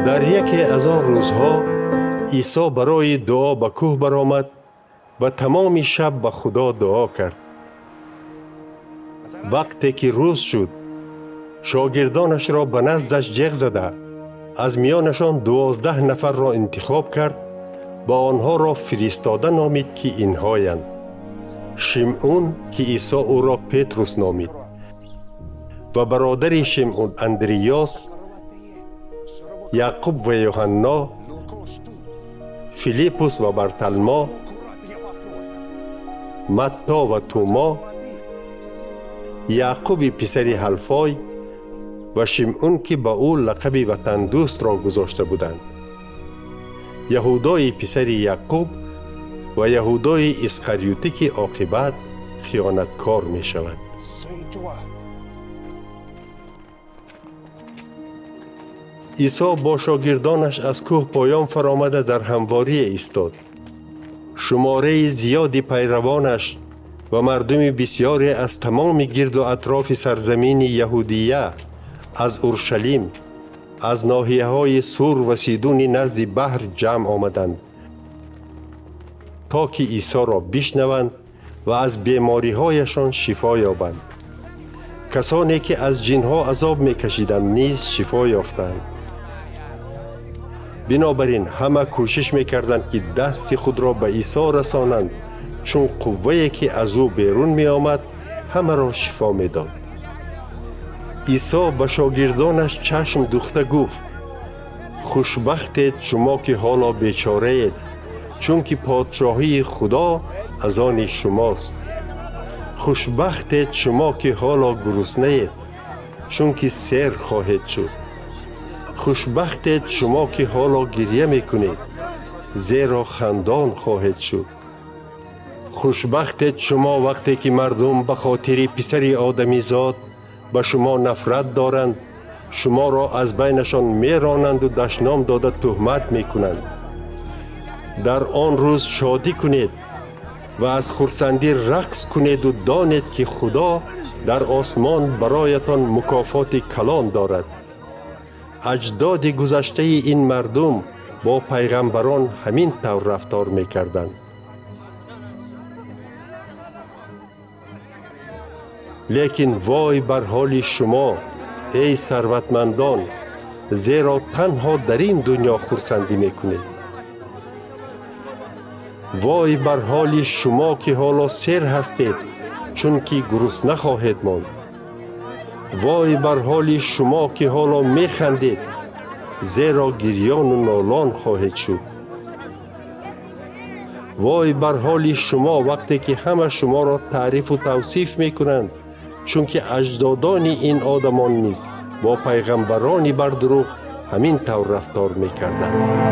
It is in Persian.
در یکی از آن روزها عیسی برای دعا به کوه برآمد و تمام شب به خدا دعا کرد. وقتی که روز شد، شاگردانش را به نزدش جیغ زده از میانشان 12 نفر را انتخاب کرد، با آنها را فرستاده نامید که اینهایند: شمعون که عیسی او را پتروس نامید و برادر شمعون اندریاس، یعقوب و یوحنا، فیلیپوس و بارتلما، متی و توما، یعقوب پسر حلفای و شمعون که به او لقب وطن دوست را گذاشته بودند، یهودای پسر یعقوب و یهودای اسخریوتی که عاقبت خیانتکار می شود. عیسی با شاگردانش از کوه پایان فرآمده در همواری ایستاد. شماره زیادی پیروانش و مردم بسیاری از تمام گرد و اطراف سرزمین یهودیه، از اورشلیم، از ناحیه های سور و سیدون نزد بحر جمع آمدند تا که عیسی را بشنوند و از بیماری هایشان شفا یابند. کسانی که از جنها عذاب می کشیدند نیز شفا یافتند. بنابراین همه کوشش می کردند که دست خود را به عیسی رسانند، چون قوه‌ای که از او بیرون می آمد همه را شفا می داد. عیسی به شاگردانش چشم دوخته گفت: خوشبختید شما که حالا بیچاره اید، چون که پادشاهی خدا از آن شماست. خوشبختید شما که حالا گرسنه اید، چون که سیر خواهید شد. خوشبختید شما که حالا گریه میکنید، زیرا خندان خواهید شد. خوشبختید شما وقتی که مردم به خاطر پسر آدمی زاد به شما نفرت دارند، شما را از بینشان میرانند و دشنام داده تهمت میکنند. در آن روز شادی کنید و از خرسندی رقص کنید و دانید که خدا در آسمان برایتان مکافات کلان دارد. اجداد گذشته این مردم با پیغمبران همین طور رفتار میکردند. لیکن وای بر حال شما ای ثروتمندان، زیرا تنها در این دنیا خرسندی میکنید. وای بر حال شما که حالا سیر هستید، چون که گرسنه خواهید ماند. وای بر حال شما که حالا میخندید، زیرا گریان و نالان خواهید شد. وای بر حال شما وقتی که همه شما را تعریف و توصیف میکنند، چون که اجدادان این آدمان نیز با پیغمبرانی بر دروغ همین طور رفتار میکردند.